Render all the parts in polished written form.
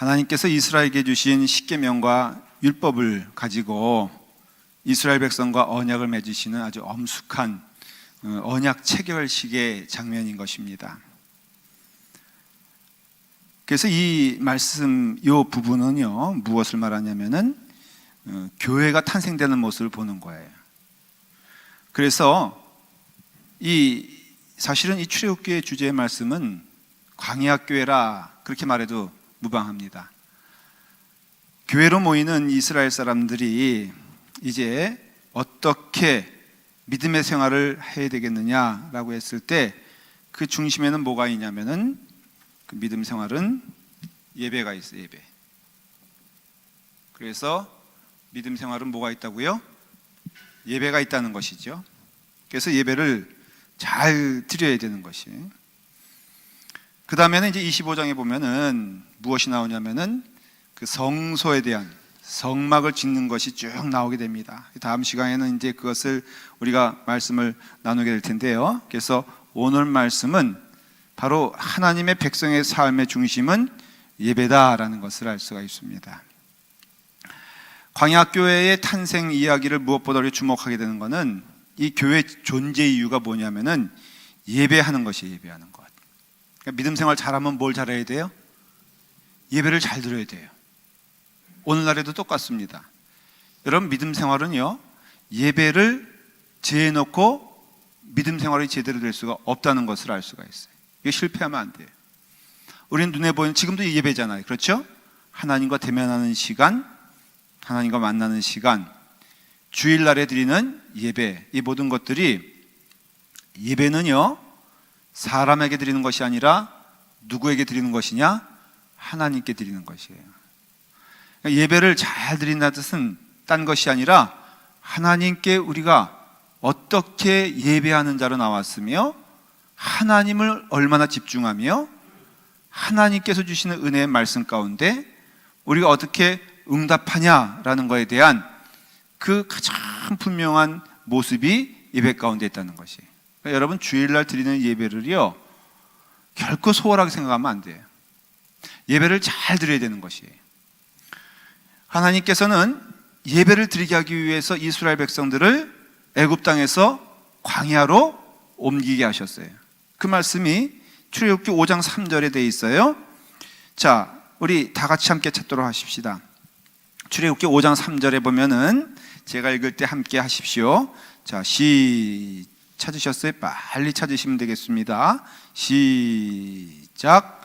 하나님께서 이스라엘에게 주신 십계명과 율법을 가지고 이스라엘 백성과 언약을 맺으시는 아주 엄숙한 언약 체결식의 장면인 것입니다. 그래서 이 말씀, 이 부분은요, 무엇을 말하냐면은 교회가 탄생되는 모습을 보는 거예요. 그래서 사실은 이 출애굽기의 주제의 말씀은 광야 교회라 그렇게 말해도 무방합니다. 교회로 모이는 이스라엘 사람들이 이제 어떻게 믿음의 생활을 해야 되겠느냐라고 했을 때 그 중심에는 뭐가 있냐면은 그 믿음 생활은 예배가 있어요. 예배. 그래서 믿음 생활은 뭐가 있다고요? 예배가 있다는 것이죠. 그래서 예배를 잘 드려야 되는 것이. 그 다음에는 이제 25장에 보면은 무엇이 나오냐면은 그 성소에 대한 성막을 짓는 것이 쭉 나오게 됩니다. 다음 시간에는 이제 그것을 우리가 말씀을 나누게 될 텐데요. 그래서 오늘 말씀은 바로 하나님의 백성의 삶의 중심은 예배다라는 것을 알 수가 있습니다. 광야교회의 탄생 이야기를 무엇보다 주목하게 되는 것은 이 교회 존재 이유가 뭐냐면은 예배하는 것이에요. 예배하는 것. 그러니까 믿음 생활 잘하면 뭘 잘해야 돼요? 예배를 잘 드려야 돼요. 오늘날에도 똑같습니다. 여러분, 믿음 생활은요, 예배를 제해놓고 믿음 생활이 제대로 될 수가 없다는 것을 알 수가 있어요. 이게 실패하면 안 돼요. 우리는 눈에 보이는, 지금도 예배잖아요. 그렇죠? 하나님과 대면하는 시간, 하나님과 만나는 시간, 주일날에 드리는 예배, 이 모든 것들이, 예배는요 사람에게 드리는 것이 아니라 누구에게 드리는 것이냐? 하나님께 드리는 것이에요. 예배를 잘 드린다는 뜻은 딴 것이 아니라 하나님께 우리가 어떻게 예배하는 자로 나왔으며 하나님을 얼마나 집중하며 하나님께서 주시는 은혜의 말씀 가운데 우리가 어떻게 응답하냐라는 것에 대한 그 가장 분명한 모습이 예배 가운데 있다는 것이. 그러니까 여러분, 주일날 드리는 예배를요 결코 소홀하게 생각하면 안 돼요. 예배를 잘 드려야 되는 것이에요. 하나님께서는 예배를 드리게 하기 위해서 이스라엘 백성들을 애굽 땅에서 광야로 옮기게 하셨어요. 그 말씀이 출애굽기 5장 3절에 되어 있어요. 자, 우리 다 같이 함께 찾도록 하십시다. 출애굽기 5장 3절에 보면은 제가 읽을 때 함께 하십시오. 자, 찾으셨어요? 빨리 찾으시면 되겠습니다. 시작.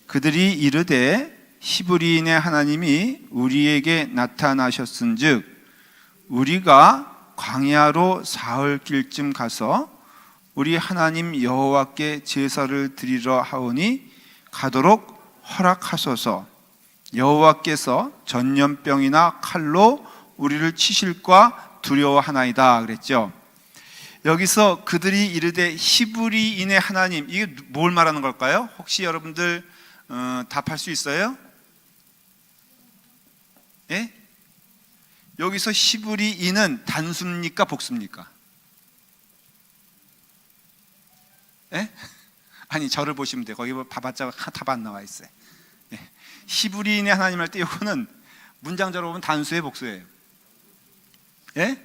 그들이 이르되 히브리인의 하나님이 우리에게 나타나셨은즉 우리가 광야로 사흘길쯤 가서 우리 하나님 여호와께 제사를 드리러 하오니 가도록 허락하소서. 여호와께서 전염병이나 칼로 우리를 치실까 두려워하나이다 그랬죠. 여기서 그들이 이르되 히브리인의 하나님, 이게 뭘 말하는 걸까요? 혹시 여러분들 답할 수 있어요? 예? 여기서 히브리인은 단수입니까? 복수입니까? 예? 아니, 저를 보시면 돼요. 거기 봐봤자 답 안 나와 있어요. 예. 히브리인의 하나님 할 때 이거는 문장적으로 보면 단수예요, 복수예요? 예?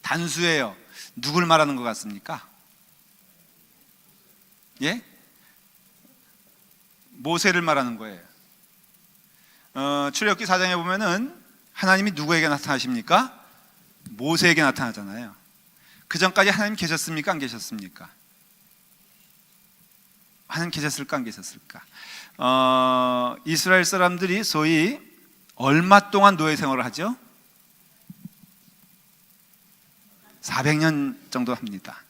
단수예요. 누굴 말하는 것 같습니까? 예? 모세를 말하는 거예요. 출애굽기 4장에 보면은 하나님이 누구에게 나타나십니까? 모세에게 나타나잖아요. 그 전까지 하나님 계셨습니까? 안 계셨습니까? 하나님 계셨을까? 안 계셨을까? 이스라엘 사람들이 소위 얼마 동안 노예 생활을 하죠? 400년 정도 합니다.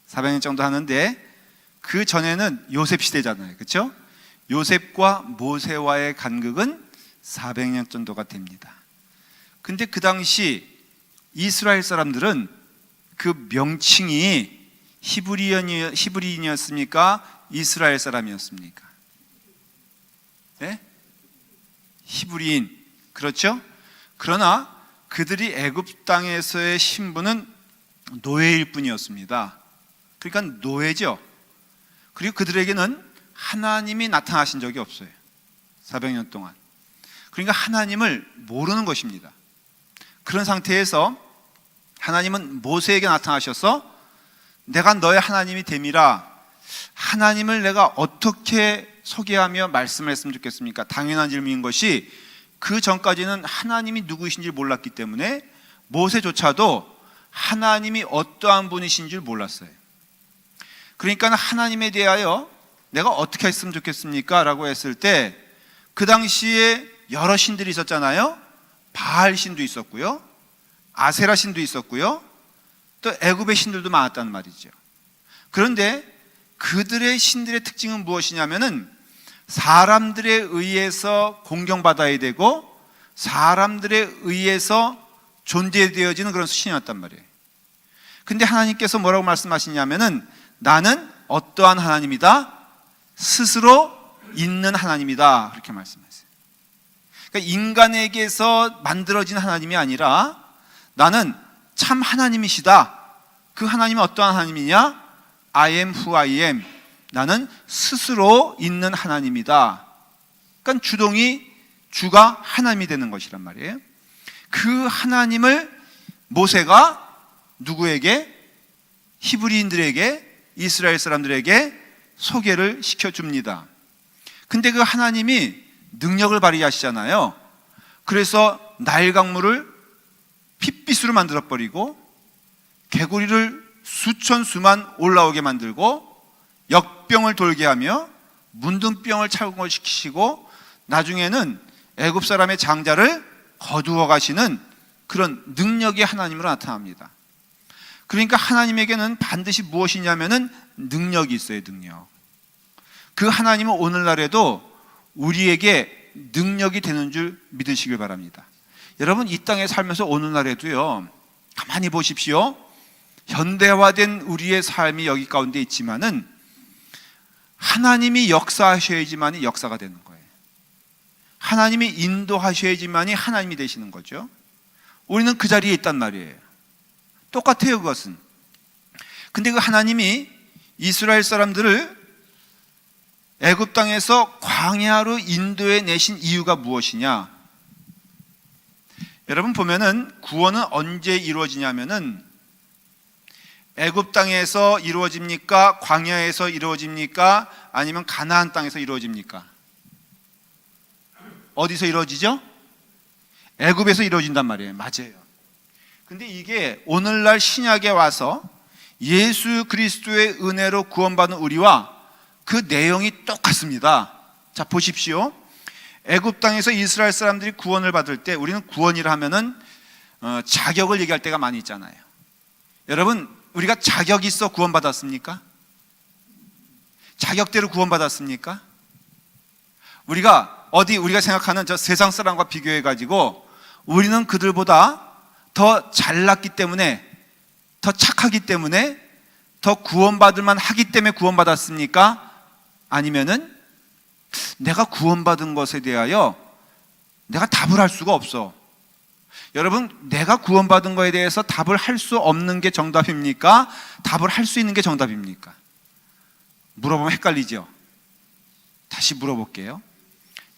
400년 정도 하는데 그 전에는 요셉 시대잖아요. 그렇죠? 요셉과 모세와의 간극은 400년 정도가 됩니다. 근데 그 당시 이스라엘 사람들은 그 명칭이 히브리인이었습니까? 이스라엘 사람이었습니까? 네? 히브리인. 그렇죠? 그러나 그들이 애굽 땅에서의 신분은 노예일 뿐이었습니다. 그러니까 노예죠. 그리고 그들에게는 하나님이 나타나신 적이 없어요. 400년 동안. 그러니까 하나님을 모르는 것입니다. 그런 상태에서 하나님은 모세에게 나타나셔서 내가 너의 하나님이 됨이라, 하나님을 내가 어떻게 소개하며 말씀을 했으면 좋겠습니까? 당연한 질문인 것이, 그 전까지는 하나님이 누구이신지 몰랐기 때문에 모세조차도 하나님이 어떠한 분이신 줄 몰랐어요. 그러니까 하나님에 대하여 내가 어떻게 했으면 좋겠습니까? 라고 했을 때 그 당시에 여러 신들이 있었잖아요. 바알 신도 있었고요, 아세라 신도 있었고요, 또 애굽의 신들도 많았다는 말이죠. 그런데 그들의 신들의 특징은 무엇이냐면은 사람들에 의해서 공경받아야 되고 사람들에 의해서 존재되어지는 그런 신이었단 말이에요. 근데 하나님께서 뭐라고 말씀하시냐면은 나는 어떠한 하나님이다? 스스로 있는 하나님이다. 그렇게 말씀하세요. 그러니까 인간에게서 만들어진 하나님이 아니라 나는 참 하나님이시다. 그 하나님은 어떠한 하나님이냐? I am who I am. 나는 스스로 있는 하나님이다. 그러니까 주동이 주가 하나님이 되는 것이란 말이에요. 그 하나님을 모세가 누구에게? 히브리인들에게, 이스라엘 사람들에게 소개를 시켜줍니다. 근데 그 하나님이 능력을 발휘하시잖아요. 그래서 나일 강물을 핏빛으로 만들어버리고 개구리를 수천 수만 올라오게 만들고 역병을 돌게 하며 문둥병을 착용시키시고 나중에는 애굽 사람의 장자를 거두어 가시는 그런 능력의 하나님으로 나타납니다. 그러니까 하나님에게는 반드시 무엇이냐면은 능력이 있어요. 능력. 그 하나님은 오늘날에도 우리에게 능력이 되는 줄 믿으시길 바랍니다. 여러분, 이 땅에 살면서 오늘날에도요, 가만히 보십시오. 현대화된 우리의 삶이 여기 가운데 있지만은 하나님이 역사하셔야지만이 역사가 되는 거예요. 하나님이 인도하셔야지만이 하나님이 되시는 거죠. 우리는 그 자리에 있단 말이에요. 똑같아요, 그것은. 근데 그 하나님이 이스라엘 사람들을 애굽 땅에서 광야로 인도해 내신 이유가 무엇이냐? 여러분 보면은 구원은 언제 이루어지냐면은 애굽 땅에서 이루어집니까? 광야에서 이루어집니까? 아니면 가나안 땅에서 이루어집니까? 어디서 이루어지죠? 애굽에서 이루어진단 말이에요. 맞아요. 근데 이게 오늘날 신약에 와서 예수 그리스도의 은혜로 구원받은 우리와 그 내용이 똑같습니다. 자, 보십시오. 애굽 땅에서 이스라엘 사람들이 구원을 받을 때 우리는 구원이라 하면은 자격을 얘기할 때가 많이 있잖아요. 여러분, 우리가 자격이 있어 구원받았습니까? 자격대로 구원받았습니까? 우리가 생각하는 저 세상 사람과 비교해 가지고 우리는 그들보다 더 잘났기 때문에, 더 착하기 때문에, 더 구원받을 만하기 때문에 구원받았습니까? 아니면은 내가 구원받은 것에 대하여 내가 답을 할 수가 없어. 여러분, 내가 구원받은 것에 대해서 답을 할 수 없는 게 정답입니까? 답을 할 수 있는 게 정답입니까? 물어보면 헷갈리죠? 다시 물어볼게요.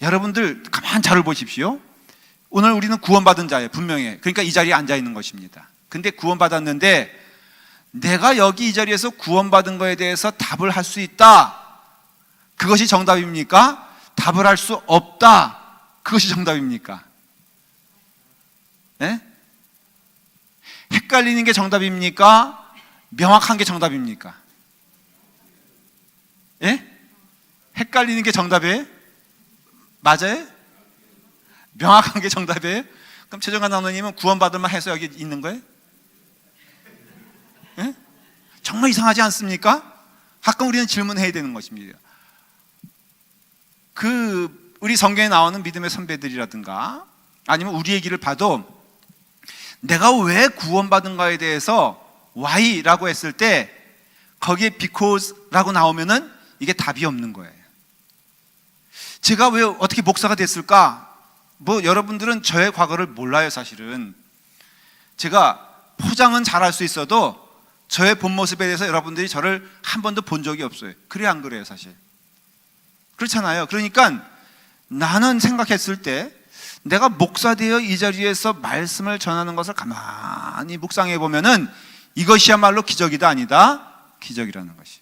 여러분들 가만 잘 보십시오. 오늘 우리는 구원받은 자예요, 분명히. 그러니까 이 자리에 앉아 있는 것입니다. 근데 구원받았는데 내가 여기 이 자리에서 구원받은 것에 대해서 답을 할 수 있다, 그것이 정답입니까? 답을 할 수 없다, 그것이 정답입니까? 네? 헷갈리는 게 정답입니까? 명확한 게 정답입니까? 예? 헷갈리는 게 정답이에요? 맞아요? 명확한 게 정답이에요? 그럼 최정관 장로님은 구원받을 만 해서 여기 있는 거예요? 예? 정말 이상하지 않습니까? 가끔 우리는 질문해야 되는 것입니다. 우리 성경에 나오는 믿음의 선배들이라든가 아니면 우리 얘기를 봐도 내가 왜 구원받은가에 대해서 why라고 했을 때 거기에 because라고 나오면은 이게 답이 없는 거예요. 제가 왜 어떻게 목사가 됐을까? 여러분들은 저의 과거를 몰라요. 사실은 제가 포장은 잘할 수 있어도 저의 본 모습에 대해서 여러분들이 저를 한 번도 본 적이 없어요. 그래 안 그래요? 사실 그렇잖아요. 그러니까 나는 생각했을 때 내가 목사 되어 이 자리에서 말씀을 전하는 것을 가만히 묵상해 보면은 이것이야말로 기적이다 아니다? 기적이라는 것이.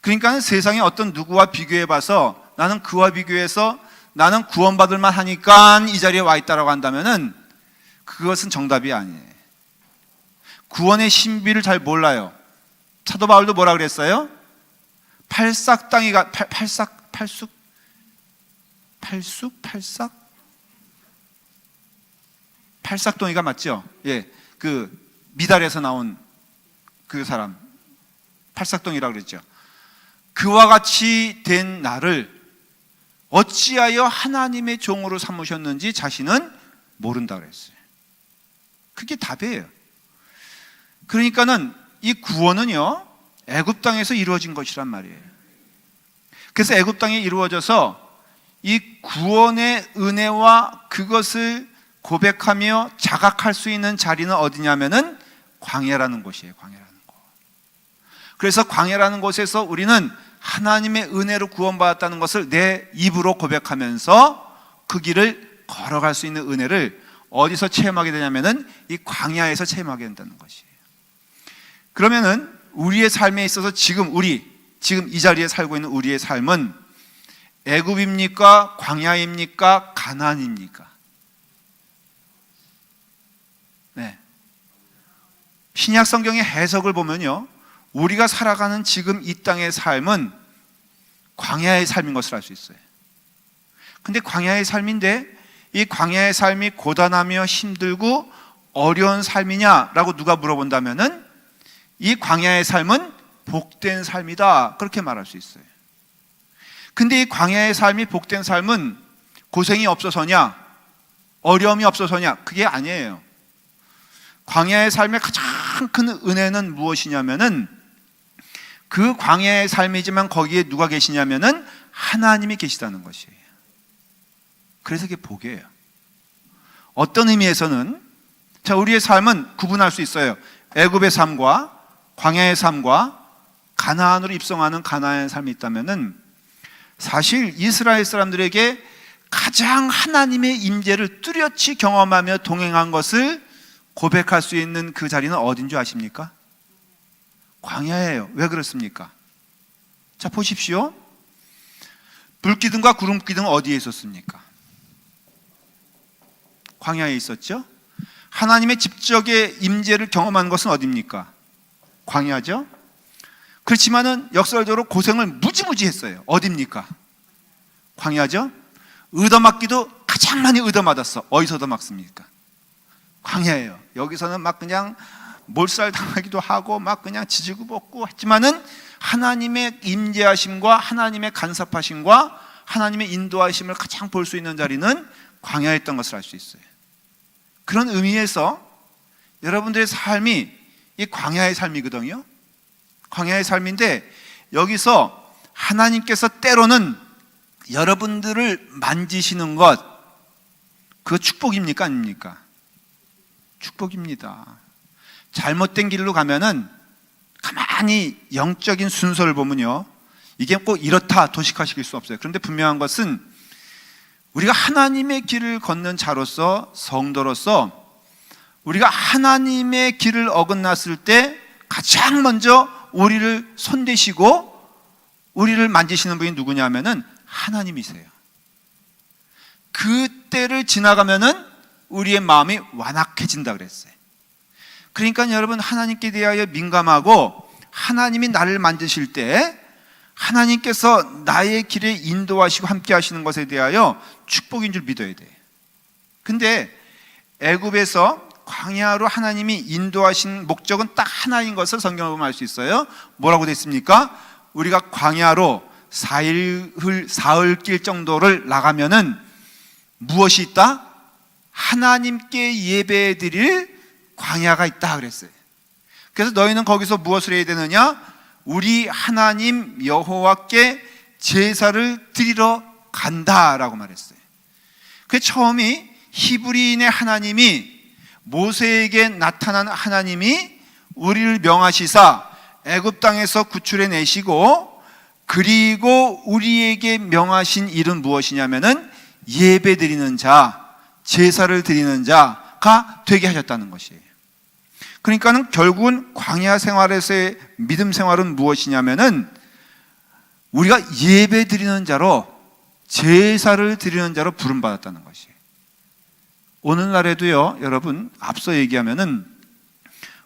그러니까 세상의 어떤 누구와 비교해 봐서 나는 그와 비교해서 나는 구원받을 만 하니까 이 자리에 와 있다라고 한다면은 그것은 정답이 아니에요. 구원의 신비를 잘 몰라요. 사도 바울도 뭐라 그랬어요? 팔싹덩이가 팔싹덩이가 맞죠? 예, 그 미달에서 나온 그 사람 팔싹덩이라고 그랬죠. 그와 같이 된 나를 어찌하여 하나님의 종으로 삼으셨는지 자신은 모른다 그랬어요. 그게 답이에요. 그러니까는 이 구원은요, 애굽 땅에서 이루어진 것이란 말이에요. 그래서 애굽 땅에 이루어져서 이 구원의 은혜와 그것을 고백하며 자각할 수 있는 자리는 어디냐면은 광야라는 곳이에요. 광야라는 곳. 그래서 광야라는 곳에서 우리는 하나님의 은혜로 구원받았다는 것을 내 입으로 고백하면서 그 길을 걸어갈 수 있는 은혜를 어디서 체험하게 되냐면은 이 광야에서 체험하게 된다는 것이에요. 그러면은 우리의 삶에 있어서 지금 이 자리에 살고 있는 우리의 삶은 애굽입니까? 광야입니까? 가나안입니까? 네. 신약 성경의 해석을 보면요, 우리가 살아가는 지금 이 땅의 삶은 광야의 삶인 것을 알 수 있어요. 근데 광야의 삶인데 이 광야의 삶이 고단하며 힘들고 어려운 삶이냐라고 누가 물어본다면은 이 광야의 삶은 복된 삶이다, 그렇게 말할 수 있어요. 근데 이 광야의 삶이 복된 삶은 고생이 없어서냐, 어려움이 없어서냐, 그게 아니에요. 광야의 삶의 가장 큰 은혜는 무엇이냐면은 그 광야의 삶이지만 거기에 누가 계시냐면은 하나님이 계시다는 것이에요. 그래서 그게 복이에요. 어떤 의미에서는 자, 우리의 삶은 구분할 수 있어요. 애굽의 삶과 광야의 삶과 가나안으로 입성하는 가나안의 삶이 있다면은 사실 이스라엘 사람들에게 가장 하나님의 임재를 뚜렷이 경험하며 동행한 것을 고백할 수 있는 그 자리는 어딘 줄 아십니까? 광야예요. 왜 그렇습니까? 자, 보십시오. 불기둥과 구름기둥은 어디에 있었습니까? 광야에 있었죠. 하나님의 직접의 임재를 경험한 것은 어디입니까? 광야죠. 그렇지만은 역설적으로 고생을 무지무지 했어요. 어디입니까? 광야죠. 얻어맞기도 가장 많이 얻어맞았어. 어디서 얻어맞습니까? 광야예요. 여기서는 막 그냥 몰살 당하기도 하고 막 그냥 지지고 볶고 했지만은 하나님의 임재하심과 하나님의 간섭하심과 하나님의 인도하심을 가장 볼 수 있는 자리는 광야였던 것을 알 수 있어요. 그런 의미에서 여러분들의 삶이 이 광야의 삶이거든요. 광야의 삶인데 여기서 하나님께서 때로는 여러분들을 만지시는 것, 그거 축복입니까? 아닙니까? 축복입니다. 잘못된 길로 가면은 가만히 영적인 순서를 보면요, 이게 꼭 이렇다 도식화시킬 수 없어요. 그런데 분명한 것은 우리가 하나님의 길을 걷는 자로서, 성도로서 우리가 하나님의 길을 어긋났을 때 가장 먼저 우리를 손대시고 우리를 만지시는 분이 누구냐면은 하나님이세요. 그때를 지나가면은 우리의 마음이 완악해진다 그랬어요. 그러니까 여러분, 하나님께 대하여 민감하고 하나님이 나를 만드실 때 하나님께서 나의 길에 인도하시고 함께 하시는 것에 대하여 축복인 줄 믿어야 돼요. 근데 애굽에서 광야로 하나님이 인도하신 목적은 딱 하나인 것을 성경을 보면 알 수 있어요. 뭐라고 되어 있습니까? 우리가 광야로 사흘길 정도를 나가면은 무엇이 있다? 하나님께 예배해 드릴 광야가 있다 그랬어요. 그래서 너희는 거기서 무엇을 해야 되느냐? 우리 하나님 여호와께 제사를 드리러 간다라고 말했어요. 그 처음이 히브리인의 하나님이, 모세에게 나타난 하나님이 우리를 명하시사 애굽 땅에서 구출해 내시고 그리고 우리에게 명하신 일은 무엇이냐면은 예배 드리는 자, 제사를 드리는 자가 되게 하셨다는 것이에요. 그러니까는 결국은 광야 생활에서의 믿음 생활은 무엇이냐면은 우리가 예배 드리는 자로, 제사를 드리는 자로 부름받았다는 것이에요. 오늘날에도요, 여러분, 앞서 얘기하면은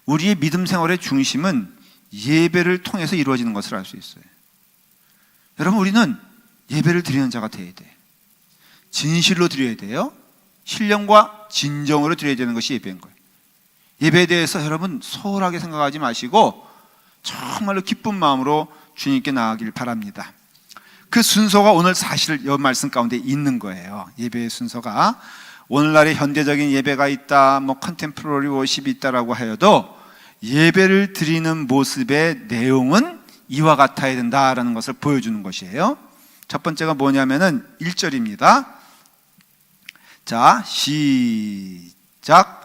우리의 믿음 생활의 중심은 예배를 통해서 이루어지는 것을 알 수 있어요. 여러분, 우리는 예배를 드리는 자가 되어야 돼. 진실로 드려야 돼요. 신령과 진정으로 드려야 되는 것이 예배인 거예요. 예배에 대해서 여러분 소홀하게 생각하지 마시고 정말로 기쁜 마음으로 주님께 나아가길 바랍니다. 그 순서가 오늘 사실 이 말씀 가운데 있는 거예요. 예배의 순서가. 오늘날의 현대적인 예배가 있다, 뭐 컨템포러리 워십이 있다라고 하여도 예배를 드리는 모습의 내용은 이와 같아야 된다라는 것을 보여주는 것이에요. 첫 번째가 뭐냐면은 1절입니다. 자, 시작.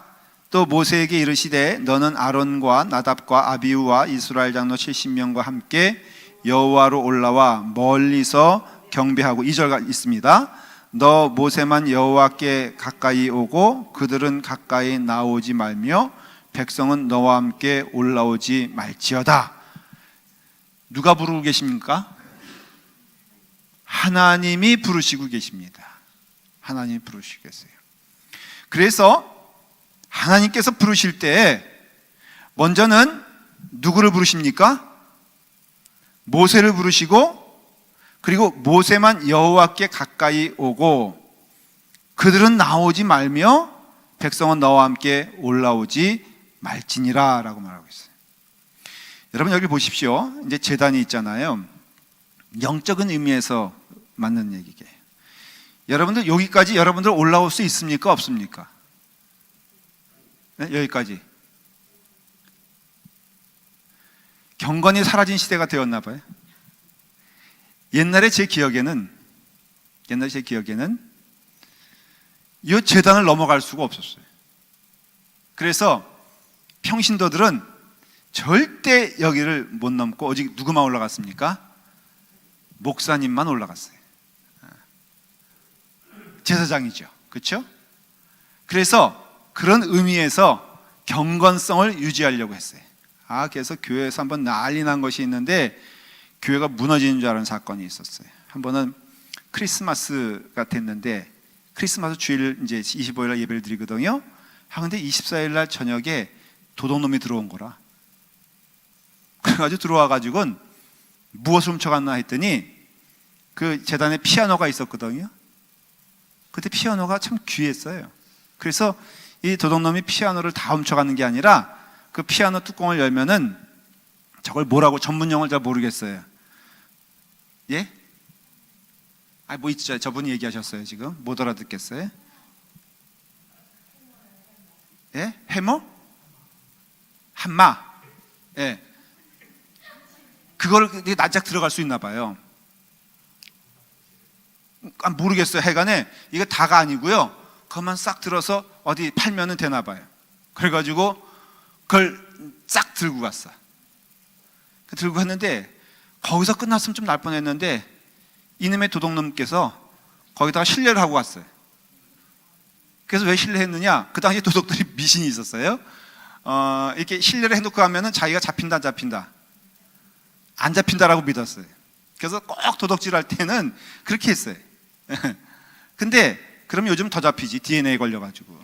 또 모세에게 이르시되 너는 아론과 나답과 아비후와 이스라엘 장로 70명과 함께 여호와로 올라와 멀리서 경배하고, 2절 있습니다. 너 모세만 여호와께 가까이 오고 그들은 가까이 나오지 말며 백성은 너와 함께 올라오지 말지어다. 누가 부르고 계십니까? 하나님이 부르시고 계십니다. 하나님이 부르시고 계세요. 그래서 하나님께서 부르실 때 먼저는 누구를 부르십니까? 모세를 부르시고, 그리고 모세만 여호와께 가까이 오고 그들은 나오지 말며 백성은 너와 함께 올라오지 말지니라 라고 말하고 있어요. 여러분, 여기 보십시오. 이제 제단이 있잖아요. 영적인 의미에서 맞는 얘기게. 여러분들 여기까지 여러분들 올라올 수 있습니까? 없습니까? 네? 여기까지. 경건이 사라진 시대가 되었나 봐요. 옛날에 제 기억에는 이 제단을 넘어갈 수가 없었어요. 그래서 평신도들은 절대 여기를 못 넘고 오직 누구만 올라갔습니까? 목사님만 올라갔어요. 제사장이죠. 그렇죠? 그래서 그런 의미에서 경건성을 유지하려고 했어요. 그래서 교회에서 한번 난리 난 것이 있는데 교회가 무너지는 줄 아는 사건이 있었어요. 한 번은 크리스마스가 됐는데 크리스마스 주일 이제 25일 날 예배를 드리거든요. 근데 24일 날 저녁에 도둑놈이 들어온 거라. 그래가지고 들어와가지고는 무엇을 훔쳐갔나 했더니 그 재단에 피아노가 있었거든요. 그때 피아노가 참 귀했어요. 그래서 이 도둑놈이 피아노를 다 훔쳐가는 게 아니라 그 피아노 뚜껑을 열면은 저걸 뭐라고 전문 용어를 잘 모르겠어요. 예? 뭐 있죠? 저분이 얘기하셨어요. 지금 못 알아듣겠어요? 예? 해머? 한마? 예. 그걸 납작 들어갈 수 있나 봐요. 모르겠어요. 하여간에 이거 다가 아니고요. 그것만 싹 들어서 어디 팔면은 되나 봐요. 그래가지고 그걸 싹 들고 갔어. 들고 갔는데 거기서 끝났으면 좀 날 뻔했는데 이놈의 도둑놈께서 거기다가 실례를 하고 왔어요. 그래서 왜 실례했느냐? 그 당시에 도둑들이 미신이 있었어요. 이렇게 실례를 해놓고 하면은 자기가 잡힌다 안 잡힌다, 안 잡힌다라고 믿었어요. 그래서 꼭 도둑질할 때는 그렇게 했어요. 근데 그럼 요즘 더 잡히지, DNA 걸려가지고.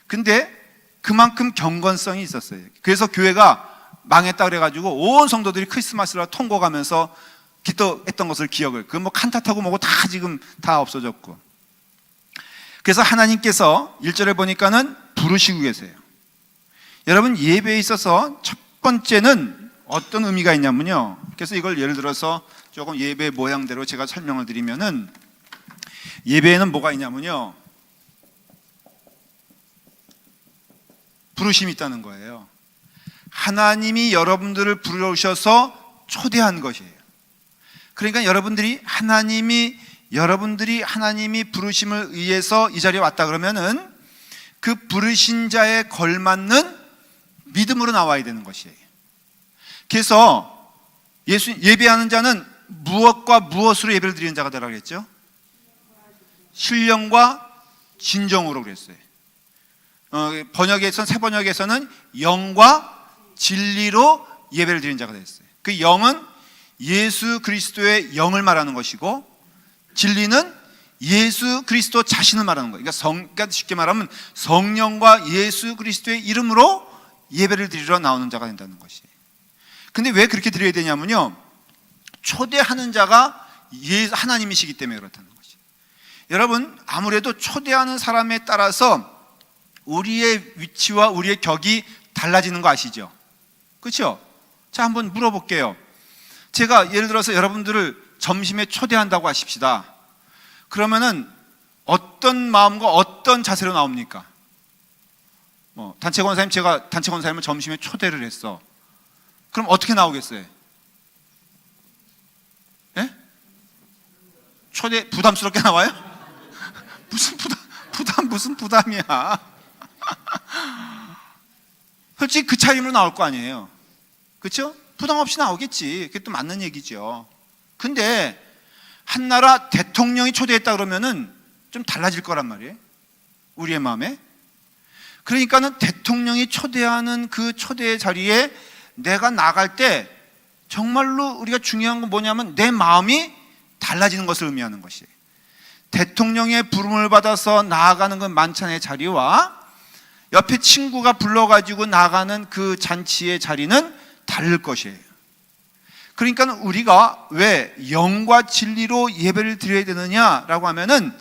근데 그만큼 경건성이 있었어요. 그래서 교회가 망했다 그래가지고 온 성도들이 크리스마스를 통곡하면서 기도했던 것을 기억을, 그 뭐 칸타타고 뭐고 다 지금 다 없어졌고. 그래서 하나님께서 1절에 보니까는 부르시고 계세요. 여러분, 예배에 있어서 첫 번째는 어떤 의미가 있냐면요, 그래서 이걸 예를 들어서 조금 예배 모양대로 제가 설명을 드리면은, 예배에는 뭐가 있냐면요, 부르심이 있다는 거예요. 하나님이 여러분들을 부르셔서 초대한 것이에요. 그러니까 여러분들이 하나님이 부르심을 의해서 이 자리에 왔다 그러면은 그 부르신 자에 걸맞는 믿음으로 나와야 되는 것이에요. 그래서 예배하는 자는 무엇과 무엇으로 예배를 드리는 자가 되라고 그랬죠? 신령과 진정으로 그랬어요. 번역에서는, 새 번역에서는 영과 진리로 예배를 드리는 자가 됐어요. 그 영은 예수 그리스도의 영을 말하는 것이고, 진리는 예수 그리스도 자신을 말하는 거예요. 그러니까 쉽게 말하면 성령과 예수 그리스도의 이름으로 예배를 드리러 나오는 자가 된다는 것이에요. 근데 왜 그렇게 드려야 되냐면요, 초대하는 자가 하나님이시기 때문에 그렇다는 것이에요. 여러분, 아무래도 초대하는 사람에 따라서 우리의 위치와 우리의 격이 달라지는 거 아시죠? 그렇죠? 자, 한번 물어볼게요. 제가 예를 들어서 여러분들을 점심에 초대한다고 하십시다. 그러면은 어떤 마음과 어떤 자세로 나옵니까? 단체 권사님, 제가 단체 권사님을 점심에 초대를 했어. 그럼 어떻게 나오겠어요? 예? 초대 부담스럽게 나와요? 무슨 부담이야? 솔직히 그 차림으로 나올 거 아니에요. 그렇죠? 부담 없이 나오겠지. 그게 또 맞는 얘기죠. 근데 한 나라 대통령이 초대했다 그러면은 좀 달라질 거란 말이에요. 우리의 마음에. 그러니까는 대통령이 초대하는 그 초대의 자리에 내가 나갈 때 정말로 우리가 중요한 건 뭐냐면 내 마음이 달라지는 것을 의미하는 것이에요. 대통령의 부름을 받아서 나아가는 그 만찬의 자리와 옆에 친구가 불러가지고 나가는 그 잔치의 자리는 다를 것이에요. 그러니까 우리가 왜 영과 진리로 예배를 드려야 되느냐라고 하면은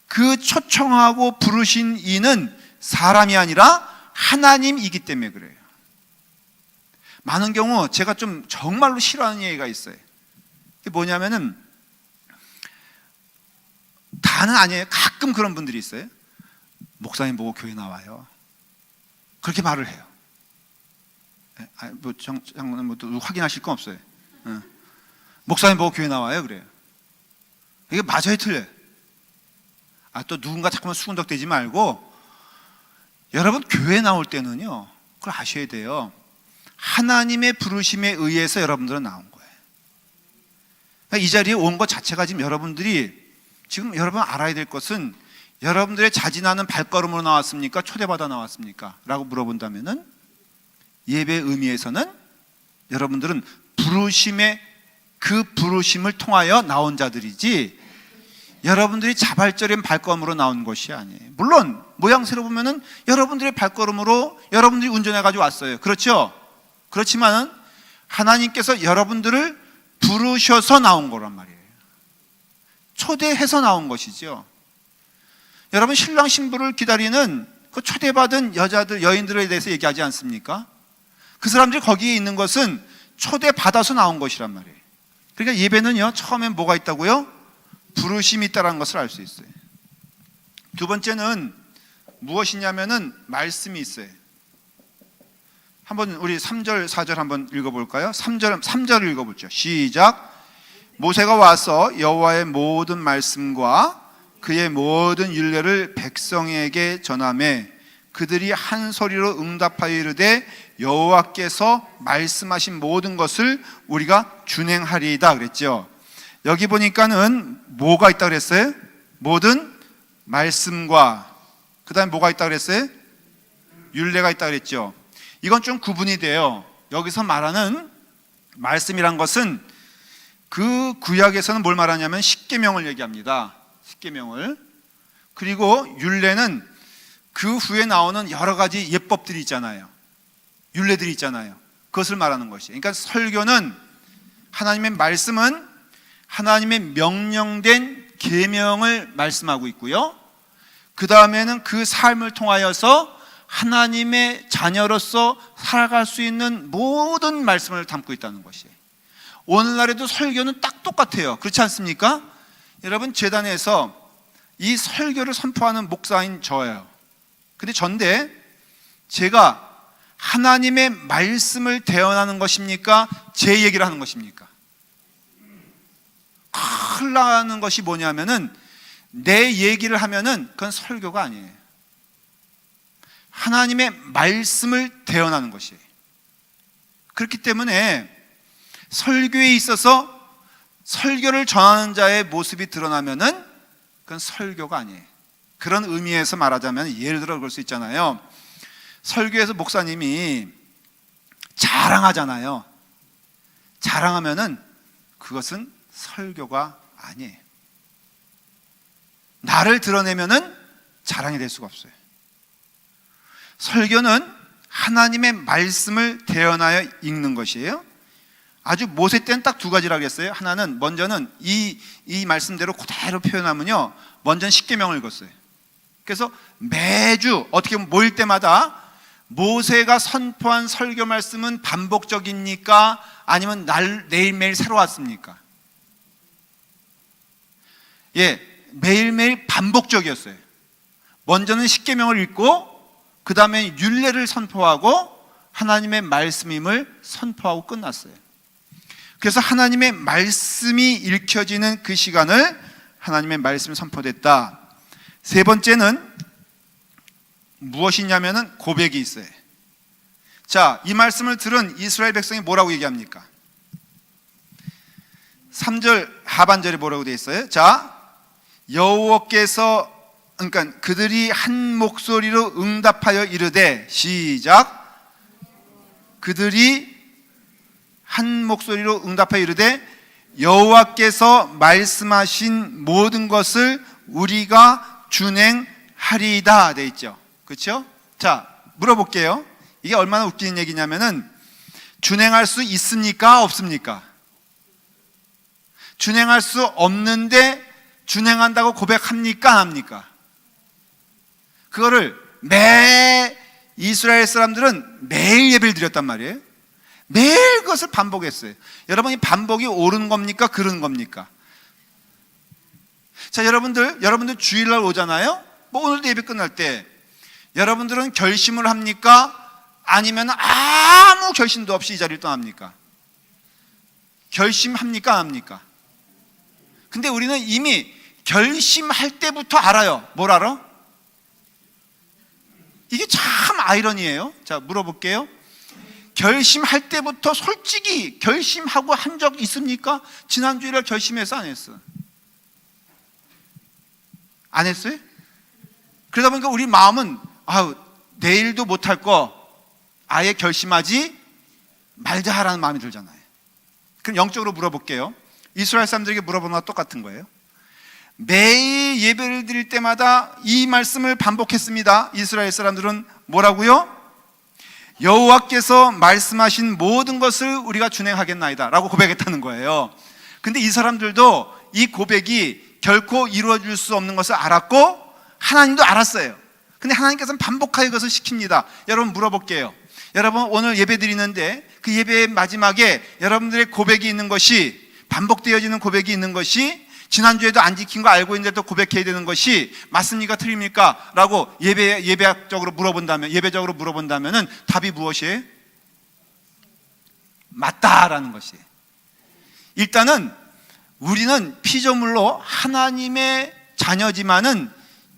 그 초청하고 부르신 이는 사람이 아니라 하나님이기 때문에 그래요. 많은 경우 제가 좀 정말로 싫어하는 얘기가 있어요. 그게 뭐냐면은, 다는 아니에요. 가끔 그런 분들이 있어요. 목사님 보고 교회 나와요. 그렇게 말을 해요. 장로님 뭐 확인하실 건 없어요. 목사님 보고 교회 나와요. 그래요. 이게 맞아요, 틀려요? 또 누군가 자꾸만 수군덕대지 말고, 여러분 교회 나올 때는요, 그걸 아셔야 돼요. 하나님의 부르심에 의해서 여러분들은 나온 거예요. 그러니까 이 자리에 온 것 자체가 지금 여러분 알아야 될 것은, 여러분들의 자진하는 발걸음으로 나왔습니까? 초대받아 나왔습니까? 라고 물어본다면은, 예배의 의미에서는 여러분들은 그 부르심을 통하여 나온 자들이지, 여러분들이 자발적인 발걸음으로 나온 것이 아니에요. 물론 모양새로 보면은 여러분들의 발걸음으로 여러분들이 운전해 가지고 왔어요. 그렇죠? 그렇지만은 하나님께서 여러분들을 부르셔서 나온 거란 말이에요. 초대해서 나온 것이죠. 여러분, 신랑 신부를 기다리는 그 초대받은 여인들에 대해서 얘기하지 않습니까? 그 사람들이 거기에 있는 것은 초대받아서 나온 것이란 말이에요. 그러니까 예배는요, 처음엔 뭐가 있다고요? 부르심이 있다는 것을 알 수 있어요. 두 번째는 무엇이냐면은 말씀이 있어요. 한번 우리 3절 4절 한번 읽어볼까요? 3절 읽어보죠. 시작. 모세가 와서 여호와의 모든 말씀과 그의 모든 율례를 백성에게 전하매 그들이 한 소리로 응답하여 이르되 여호와께서 말씀하신 모든 것을 우리가 준행하리이다 그랬죠. 여기 보니까는 뭐가 있다 그랬어요? 모든 말씀과, 그 다음에 뭐가 있다 그랬어요? 율례가 있다 그랬죠. 이건 좀 구분이 돼요. 여기서 말하는 말씀이란 것은 그 구약에서는 뭘 말하냐면 십계명을 얘기합니다. 십계명을. 그리고 율례는 그 후에 나오는 여러 가지 예법들이 있잖아요. 율례들이 있잖아요. 그것을 말하는 것이에요. 그러니까 설교는, 하나님의 말씀은 하나님의 명령된 계명을 말씀하고 있고요, 그 다음에는 그 삶을 통하여서 하나님의 자녀로서 살아갈 수 있는 모든 말씀을 담고 있다는 것이에요. 오늘날에도 설교는 딱 똑같아요. 그렇지 않습니까? 여러분, 제단에서 이 설교를 선포하는 목사인 저예요. 근데 전데 제가 하나님의 말씀을 대언하는 것입니까? 제 얘기를 하는 것입니까? 큰일 나는 것이 뭐냐면은, 내 얘기를 하면은 그건 설교가 아니에요. 하나님의 말씀을 대언하는 것이에요. 그렇기 때문에 설교에 있어서 설교를 전하는 자의 모습이 드러나면은 그건 설교가 아니에요. 그런 의미에서 말하자면 예를 들어 그럴 수 있잖아요. 설교에서 목사님이 자랑하잖아요. 자랑하면은 그것은 설교가 아니에요. 나를 드러내면은 자랑이 될 수가 없어요. 설교는 하나님의 말씀을 대언하여 읽는 것이에요. 아주 모세 때는 딱 두 가지라고 했어요. 하나는 먼저는 이 말씀대로 그대로 표현하면요, 먼저는 십계명을 읽었어요. 그래서 매주 어떻게 보면 모일 때마다 모세가 선포한 설교 말씀은 반복적입니까? 아니면 매일매일 새로 왔습니까? 예, 매일매일 반복적이었어요. 먼저는 십계명을 읽고 그 다음에 율례를 선포하고 하나님의 말씀임을 선포하고 끝났어요. 그래서 하나님의 말씀이 읽혀지는 그 시간을 하나님의 말씀이 선포됐다. 세 번째는 무엇이냐면은 고백이 있어요. 자, 이 말씀을 들은 이스라엘 백성이 뭐라고 얘기합니까? 3절 하반절에 뭐라고 되어 있어요? 자, 여호와께서, 그러니까 그들이 한 목소리로 응답하여 이르되, 시작. 그들이 한 목소리로 응답하여 이르되 여호와께서 말씀하신 모든 것을 우리가 준행하리이다 돼 있죠. 그렇죠? 자, 물어볼게요. 이게 얼마나 웃기는 얘기냐면은 준행할 수 있습니까? 없습니까? 준행할 수 없는데 준행한다고 고백합니까? 안 합니까? 그거를 이스라엘 사람들은 매일 예배를 드렸단 말이에요. 매일 그것을 반복했어요. 여러분, 이 반복이 옳은 겁니까? 그른 겁니까? 자, 여러분들 주일날 오잖아요. 뭐 오늘도 예배 끝날 때 여러분들은 결심을 합니까? 아니면 아무 결심도 없이 이 자리를 떠납니까? 결심합니까? 안 합니까? 근데 우리는 이미 결심할 때부터 알아요. 뭘 알아? 이게 참 아이러니예요. 자, 물어볼게요. 결심할 때부터 솔직히 결심하고 한 적 있습니까? 지난주일날 결심해서 안 했어? 안 했어요? 그러다 보니까 우리 마음은 내일도 못할 거 아예 결심하지 말자 하라는 마음이 들잖아요. 그럼 영적으로 물어볼게요. 이스라엘 사람들에게 물어보는 거와 똑같은 거예요. 매일 예배를 드릴 때마다 이 말씀을 반복했습니다. 이스라엘 사람들은 뭐라고요? 여호와께서 말씀하신 모든 것을 우리가 준행하겠나이다 라고 고백했다는 거예요. 근데 이 사람들도 이 고백이 결코 이루어질 수 없는 것을 알았고 하나님도 알았어요. 근데 하나님께서는 반복하게 그것을 시킵니다. 여러분, 물어볼게요. 여러분, 오늘 예배 드리는데 그 예배의 마지막에 여러분들의 고백이 있는 것이, 반복되어지는 고백이 있는 것이, 지난주에도 안 지킨 거 알고 있는데도 고백해야 되는 것이 맞습니까? 틀립니까? 라고 예배적으로 물어본다면은 답이 무엇이에요? 맞다라는 것이에요. 일단은 우리는 피조물로 하나님의 자녀지만은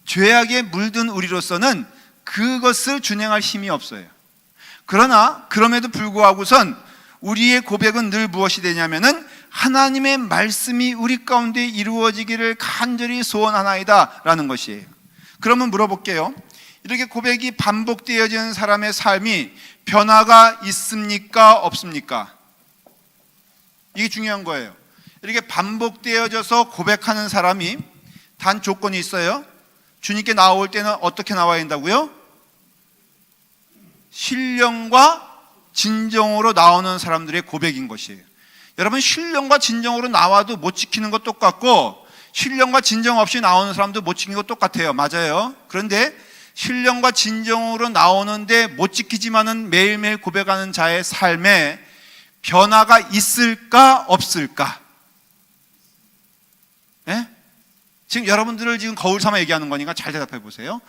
죄악에 물든 우리로서는 그것을 준행할 힘이 없어요. 그러나 그럼에도 불구하고선 우리의 고백은 늘 무엇이 되냐면은 하나님의 말씀이 우리 가운데 이루어지기를 간절히 소원하나이다 라는 것이에요. 그러면 물어볼게요. 이렇게 고백이 반복되어지는 사람의 삶이 변화가 있습니까? 없습니까? 이게 중요한 거예요. 이렇게 반복되어져서 고백하는 사람이 단 조건이 있어요. 주님께 나올 때는 어떻게 나와야 된다고요? 신령과 진정으로 나오는 사람들의 고백인 것이에요. 여러분, 신령과 진정으로 나와도 못 지키는 것 똑같고 신령과 진정 없이 나오는 사람도 못 지키는 것 똑같아요. 맞아요. 그런데 신령과 진정으로 나오는데 못 지키지만은 매일매일 고백하는 자의 삶에 변화가 있을까 없을까? 예? 지금 여러분들을 지금 거울 삼아 얘기하는 거니까 잘 대답해 보세요.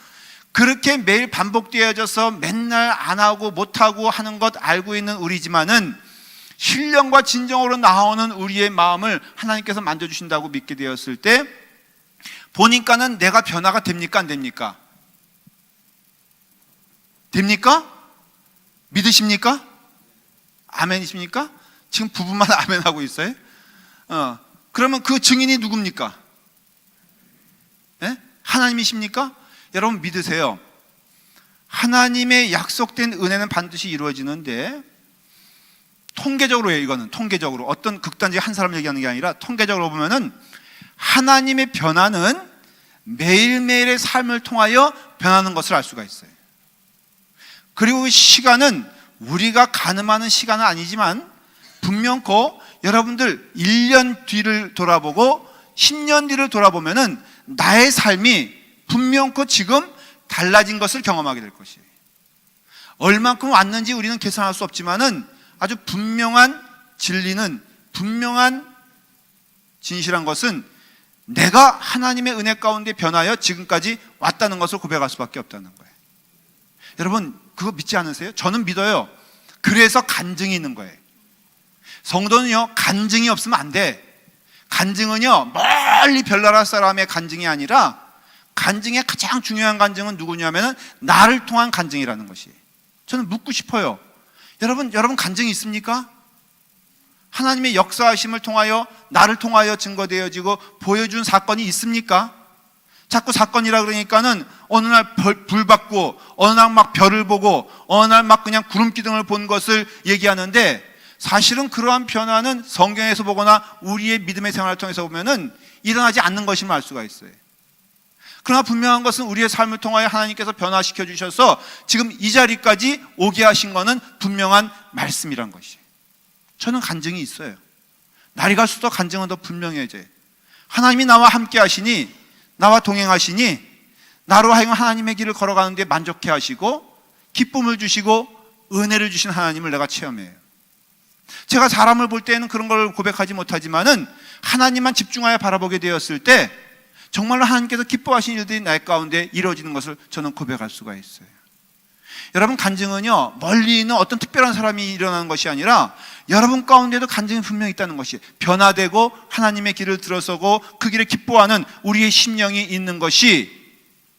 그렇게 매일 반복되어져서 맨날 안 하고 못하고 하는 것 알고 있는 우리지만은 신령과 진정으로 나오는 우리의 마음을 하나님께서 만져주신다고 믿게 되었을 때 보니까는 내가 변화가 됩니까? 안 됩니까? 됩니까? 믿으십니까? 아멘이십니까? 지금 부부만 아멘하고 있어요? 그러면 그 증인이 누굽니까? 예? 하나님이십니까? 여러분 믿으세요. 하나님의 약속된 은혜는 반드시 이루어지는데, 통계적으로요. 이거는 통계적으로, 어떤 극단적인 한 사람 얘기하는 게 아니라 통계적으로 보면은 하나님의 변화는 매일매일의 삶을 통하여 변하는 것을 알 수가 있어요. 그리고 시간은 우리가 가늠하는 시간은 아니지만 분명코 여러분들 1년 뒤를 돌아보고 10년 뒤를 돌아보면은 나의 삶이 분명코 지금 달라진 것을 경험하게 될 것이에요. 얼만큼 왔는지 우리는 계산할 수 없지만은 아주 분명한 진리는, 분명한 진실한 것은 내가 하나님의 은혜 가운데 변하여 지금까지 왔다는 것을 고백할 수밖에 없다는 거예요. 여러분 그거 믿지 않으세요? 저는 믿어요. 그래서 간증이 있는 거예요. 성도는요, 간증이 없으면 안 돼. 간증은요, 멀리 별나라 사람의 간증이 아니라, 간증의 가장 중요한 간증은 누구냐면은 나를 통한 간증이라는 것이에요. 저는 묻고 싶어요. 여러분 간증이 있습니까? 하나님의 역사하심을 통하여, 나를 통하여 증거되어지고 보여준 사건이 있습니까? 자꾸 사건이라 그러니까는 어느 날 불 받고, 어느 날 막 별을 보고, 어느 날 막 그냥 구름 기둥을 본 것을 얘기하는데, 사실은 그러한 변화는 성경에서 보거나 우리의 믿음의 생활을 통해서 보면은 일어나지 않는 것임을 알 수가 있어요. 그러나 분명한 것은 우리의 삶을 통하여 하나님께서 변화시켜 주셔서 지금 이 자리까지 오게 하신 것은 분명한 말씀이란 것이에요. 저는 간증이 있어요. 날이 갈수록 간증은 더 분명해져요. 하나님이 나와 함께 하시니, 나와 동행하시니, 나로 하여금 하나님의 길을 걸어가는 데 만족해 하시고 기쁨을 주시고 은혜를 주신 하나님을 내가 체험해요. 제가 사람을 볼 때는 그런 걸 고백하지 못하지만은 하나님만 집중하여 바라보게 되었을 때 정말로 하나님께서 기뻐하신 일들이 나의 가운데 이루어지는 것을 저는 고백할 수가 있어요. 여러분 간증은요, 멀리 있는 어떤 특별한 사람이 일어나는 것이 아니라 여러분 가운데도 간증이 분명히 있다는 것이, 변화되고 하나님의 길을 들어서고 그 길에 기뻐하는 우리의 심령이 있는 것이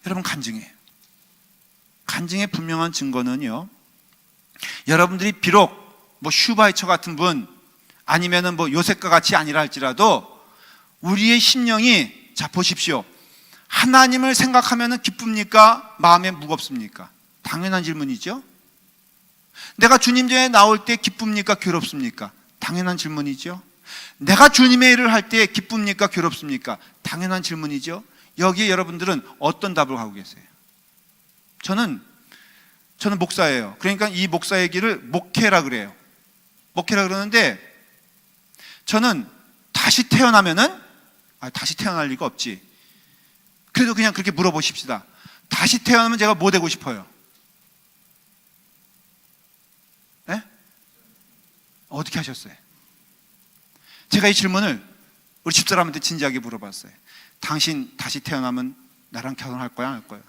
여러분 간증이에요. 간증의 분명한 증거는요, 여러분들이 비록 뭐 슈바이처 같은 분, 아니면은 뭐 요셉과 같이 아니라 할지라도 우리의 심령이, 자 보십시오. 하나님을 생각하면은 기쁩니까? 마음에 무겁습니까? 당연한 질문이죠. 내가 주님 전에 나올 때 기쁩니까? 괴롭습니까? 당연한 질문이죠. 내가 주님의 일을 할 때 기쁩니까? 괴롭습니까? 당연한 질문이죠. 여기에 여러분들은 어떤 답을 하고 계세요? 저는 목사예요. 그러니까 이 목사의 길을 목회라 그래요. 목회라 그러는데, 저는 다시 태어나면은, 다시 태어날 리가 없지. 그래도 그냥 그렇게 물어보십시다. 다시 태어나면 제가 뭐 되고 싶어요? 네? 어떻게 하셨어요? 제가 이 질문을 우리 집사람한테 진지하게 물어봤어요. 당신 다시 태어나면 나랑 결혼할 거야, 안 할 거야?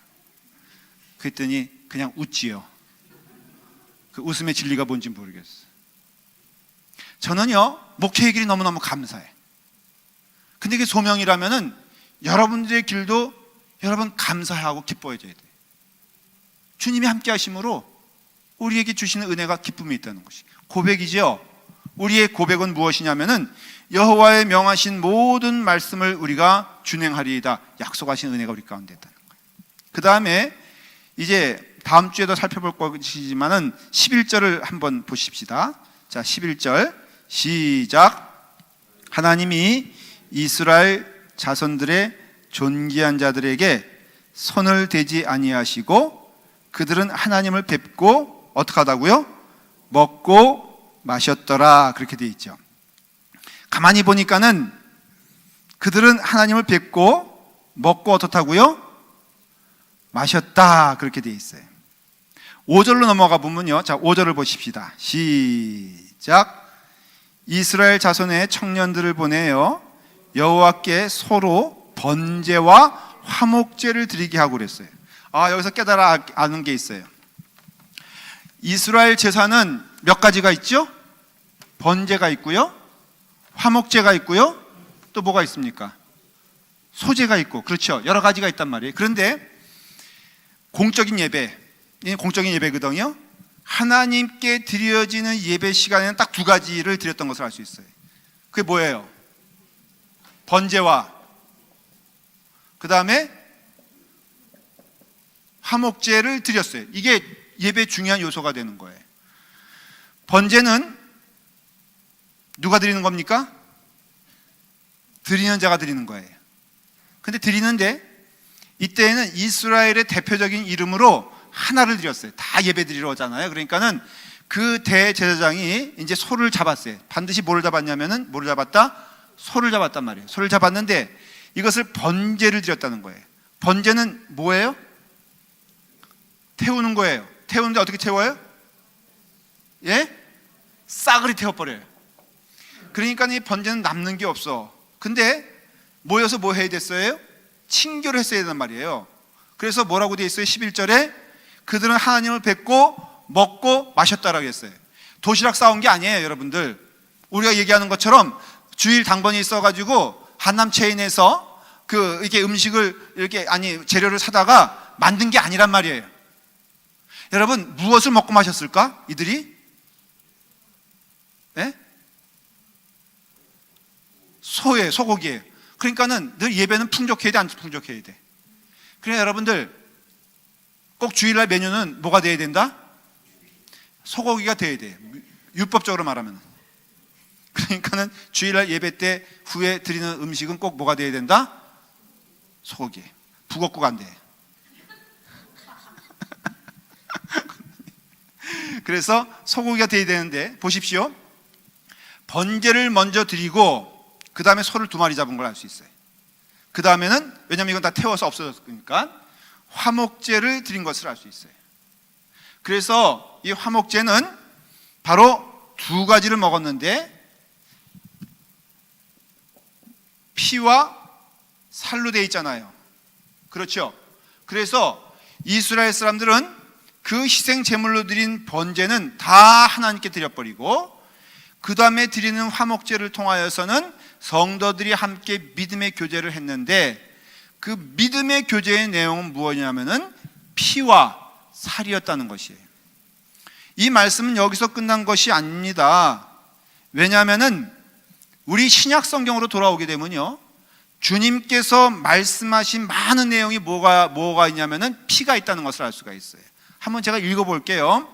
그랬더니 그냥 웃지요. 그 웃음의 진리가 뭔지 모르겠어요. 저는요, 목회의 길이 너무너무 감사해. 근데 이게 소명이라면은 여러분들의 길도 여러분 감사하고 기뻐해져야 돼요. 주님이 함께 하심으로 우리에게 주시는 은혜가 기쁨이 있다는 것이 고백이죠. 우리의 고백은 무엇이냐면은 여호와의 명하신 모든 말씀을 우리가 준행하리이다, 약속하신 은혜가 우리 가운데 있다는 거예요. 그 다음에 이제 다음 주에도 살펴볼 것이지만은 11절을 한번 보십시다. 자, 11절 시작. 하나님이 이스라엘 자손들의 존귀한 자들에게 손을 대지 아니하시고 그들은 하나님을 뵙고 어떻게 하다고요? 먹고 마셨더라, 그렇게 되어 있죠. 가만히 보니까는 그들은 하나님을 뵙고 먹고 어떻다고요? 마셨다, 그렇게 되어 있어요. 5절로 넘어가 보면요, 자 5절을 보십시다. 시작. 이스라엘 자손의 청년들을 보내어 여호와께 서로 번제와 화목제를 드리게 하고 그랬어요. 여기서 깨달아 아는 게 있어요. 이스라엘 제사는 몇 가지가 있죠? 번제가 있고요, 화목제가 있고요, 또 뭐가 있습니까? 소제가 있고, 그렇죠, 여러 가지가 있단 말이에요. 그런데 공적인 예배, 공적인 예배거든요. 하나님께 드려지는 예배 시간에는 딱 두 가지를 드렸던 것을 알 수 있어요. 그게 뭐예요? 번제와 그 다음에 화목제를 드렸어요. 이게 예배의 중요한 요소가 되는 거예요. 번제는 누가 드리는 겁니까? 드리는 자가 드리는 거예요. 근데 드리는데 이때에는 이스라엘의 대표적인 이름으로 하나를 드렸어요. 다 예배 드리러 오잖아요. 그러니까는 그 대제사장이 이제 소를 잡았어요. 반드시 뭐를 잡았냐면은 뭐를 잡았다? 소를 잡았단 말이에요. 소를 잡았는데 이것을 번제를 드렸다는 거예요. 번제는 뭐예요? 태우는 거예요. 태우는데 어떻게 태워요? 예? 싸그리 태워버려요. 그러니까 이 번제는 남는 게 없어. 근데 모여서 뭐 해야 됐어요? 친교를 했어야 된단 말이에요. 그래서 뭐라고 되어 있어요? 11절에 그들은 하나님을 뵙고 먹고 마셨다라고 했어요. 도시락 싸온 게 아니에요, 여러분들. 우리가 얘기하는 것처럼 주일 당번이 있어가지고 한남 체인에서 이렇게 음식을 재료를 사다가 만든 게 아니란 말이에요. 여러분, 무엇을 먹고 마셨을까? 이들이? 예? 소예요, 소고기예요. 그러니까는 늘 예배는 풍족해야 돼, 안 풍족해야 돼? 그래, 여러분들, 꼭 주일날 메뉴는 뭐가 돼야 된다? 소고기가 돼야 돼. 율법적으로 말하면. 그러니까는 주일날 예배 때 후에 드리는 음식은 꼭 뭐가 돼야 된다? 소고기. 북엇국 안 돼. 그래서 소고기가 돼야 되는데 보십시오. 번제를 먼저 드리고 그 다음에 소를 2마리 잡은 걸 알 수 있어요. 그 다음에는, 왜냐하면 이건 다 태워서 없어졌으니까 화목제를 드린 것을 알 수 있어요. 그래서 이 화목제는 바로 2가지를 먹었는데 피와 살로 되어 있잖아요. 그렇죠? 그래서 이스라엘 사람들은 그 희생 제물로 드린 번제는 다 하나님께 드려버리고 그 다음에 드리는 화목제를 통하여서는 성도들이 함께 믿음의 교제를 했는데 그 믿음의 교제의 내용은 무엇이냐면은 피와 살이었다는 것이에요. 이 말씀은 여기서 끝난 것이 아닙니다. 왜냐하면은 우리 신약 성경으로 돌아오게 되면요, 주님께서 말씀하신 많은 내용이 뭐가 있냐면은 피가 있다는 것을 알 수가 있어요. 한번 제가 읽어볼게요.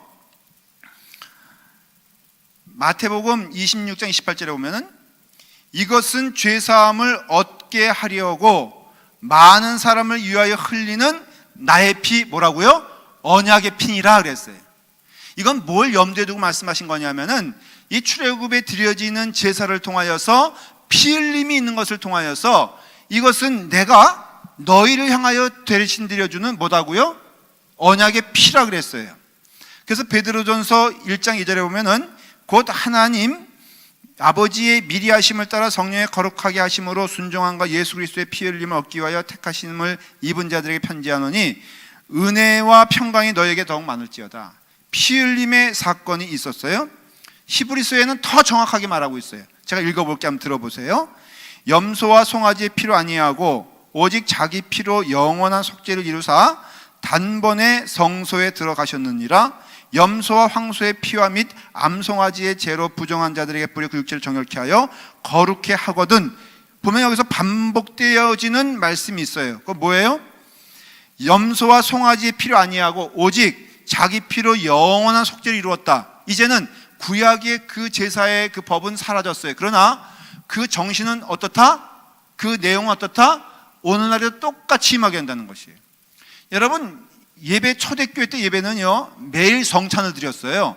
마태복음 26장 28절에 보면은 이것은 죄사함을 얻게 하려고 많은 사람을 위하여 흘리는 나의 피, 뭐라고요? 언약의 피니라 그랬어요. 이건 뭘 염두에 두고 말씀하신 거냐면은 이 출애굽에 드려지는 제사를 통하여서 피 흘림이 있는 것을 통하여서 이것은 내가 너희를 향하여 대신 드려주는 뭐다고요? 언약의 피라 그랬어요. 그래서 베드로전서 1장 2절에 보면은 곧 하나님 아버지의 미리 하심을 따라 성령의 거룩하게 하심으로 순종함과 예수 그리스도의 피 흘림을 얻기 위하여 택하심을 입은 자들에게 편지하노니 은혜와 평강이 너에게 더욱 많을지어다. 피 흘림의 사건이 있었어요. 히브리서에는 더 정확하게 말하고 있어요. 제가 읽어볼게, 한번 들어보세요. 염소와 송아지의 피로 아니하고 오직 자기 피로 영원한 속죄를 이루사 단번에 성소에 들어가셨느니라. 염소와 황소의 피와 및 암송아지의 죄로 부정한 자들에게 뿌려 그 육체를 정결케 하여 거룩해 하거든. 보면 여기서 반복되어지는 말씀이 있어요. 그거 뭐예요? 염소와 송아지의 피로 아니하고 오직 자기 피로 영원한 속죄를 이루었다. 이제는 구약의 그 제사의 그 법은 사라졌어요. 그러나 그 정신은 어떻다? 그 내용은 어떻다? 오늘날에도 똑같이 임하게 한다는 것이에요. 여러분, 예배, 초대교회 때 예배는요 매일 성찬을 드렸어요.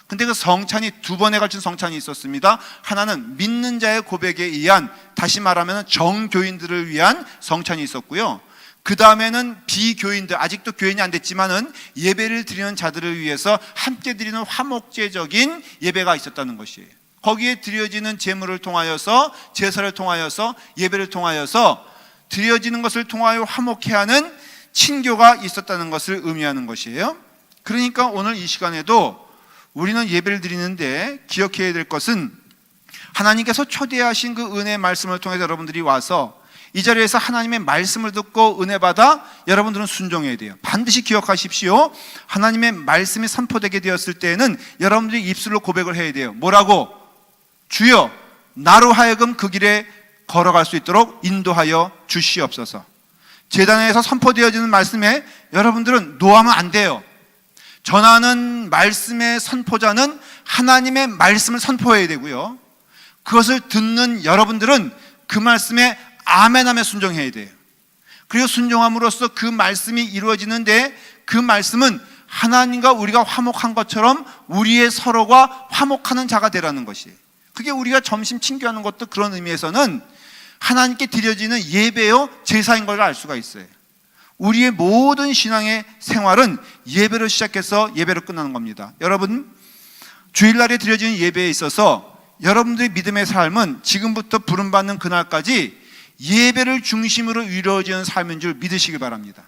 근데 그 성찬이 2번에 걸친 성찬이 있었습니다. 하나는 믿는 자의 고백에 의한, 다시 말하면 정교인들을 위한 성찬이 있었고요, 그 다음에는 비교인들, 아직도 교인이 안 됐지만은 예배를 드리는 자들을 위해서 함께 드리는 화목제적인 예배가 있었다는 것이에요. 거기에 드려지는 제물을 통하여서, 제사를 통하여서, 예배를 통하여서 드려지는 것을 통하여 화목해 하는 친교가 있었다는 것을 의미하는 것이에요. 그러니까 오늘 이 시간에도 우리는 예배를 드리는데 기억해야 될 것은 하나님께서 초대하신 그 은혜의 말씀을 통해서 여러분들이 와서 이 자리에서 하나님의 말씀을 듣고 은혜 받아 여러분들은 순종해야 돼요. 반드시 기억하십시오. 하나님의 말씀이 선포되게 되었을 때에는 여러분들이 입술로 고백을 해야 돼요. 뭐라고? 주여, 나로 하여금 그 길에 걸어갈 수 있도록 인도하여 주시옵소서. 제단에서 선포되어지는 말씀에 여러분들은 노하면 안 돼요. 전하는 말씀의 선포자는 하나님의 말씀을 선포해야 되고요, 그것을 듣는 여러분들은 그 말씀에 아멘하며 순종해야 돼요. 그리고 순종함으로써 그 말씀이 이루어지는데, 그 말씀은 하나님과 우리가 화목한 것처럼 우리의 서로가 화목하는 자가 되라는 것이에요. 그게 우리가 점심 친교하는 것도 그런 의미에서는 하나님께 드려지는 예배요 제사인 걸 알 수가 있어요. 우리의 모든 신앙의 생활은 예배로 시작해서 예배로 끝나는 겁니다. 여러분, 주일날에 드려지는 예배에 있어서 여러분들의 믿음의 삶은 지금부터 부름받는 그날까지 예배를 중심으로 이루어지는 삶인 줄 믿으시기 바랍니다.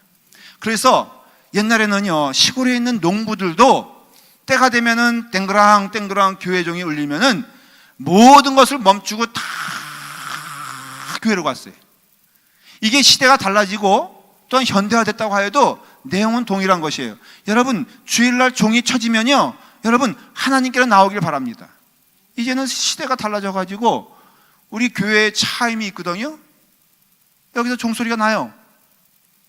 그래서 옛날에는요, 시골에 있는 농부들도 때가 되면은 땡그랑 땡그랑 교회 종이 울리면은 모든 것을 멈추고 다 교회로 갔어요. 이게 시대가 달라지고 또한 현대화됐다고 하여도 내용은 동일한 것이에요. 여러분, 주일날 종이 쳐지면요, 여러분 하나님께로 나오길 바랍니다. 이제는 시대가 달라져 가지고 우리 교회에 차임이 있거든요. 여기서 종소리가 나요.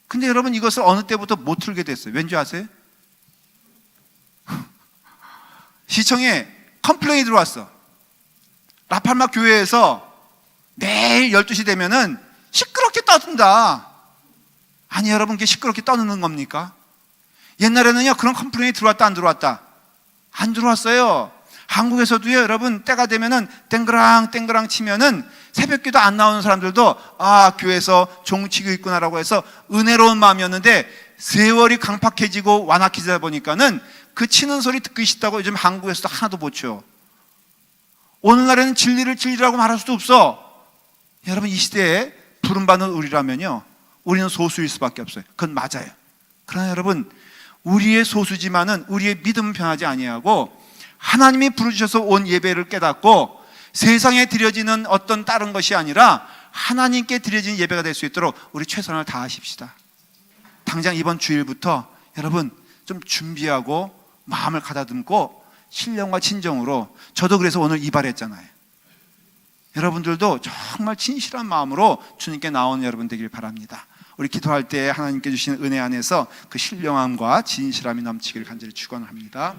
근데 여러분, 이것을 어느 때부터 못 틀게 됐어요. 왠지 아세요? 시청에 컴플레인이 들어왔어. 라팔마 교회에서 매일 12시 되면은 시끄럽게 떠든다. 아니 여러분, 그게 시끄럽게 떠드는 겁니까? 옛날에는요, 그런 컴플레인이 들어왔다 안 들어왔다? 안 들어왔어요. 한국에서도요, 여러분, 때가 되면은 땡그랑 땡그랑 치면은 새벽기도 안 나오는 사람들도 교회에서 종치고 있구나라고 해서 은혜로운 마음이었는데, 세월이 강팍해지고 완악해지다 보니까는 그 치는 소리 듣기 싫다고 요즘 한국에서도 하나도 못 쳐. 오늘날에는 진리를 진리라고 말할 수도 없어. 여러분, 이 시대에 부름받는 우리라면요, 우리는 소수일 수밖에 없어요. 그건 맞아요. 그러나 여러분, 우리의 소수지만은 우리의 믿음은 변하지 아니하고 하나님이 부르셔서 온 예배를 깨닫고 세상에 드려지는 어떤 다른 것이 아니라 하나님께 드려지는 예배가 될 수 있도록 우리 최선을 다하십시다. 당장 이번 주일부터 여러분 좀 준비하고 마음을 가다듬고 신령과 진정으로, 저도 그래서 오늘 이발했잖아요. 여러분들도 정말 진실한 마음으로 주님께 나오는 여러분 되길 바랍니다. 우리 기도할 때 하나님께 주시는 은혜 안에서 그 신령함과 진실함이 넘치기를 간절히 축원합니다.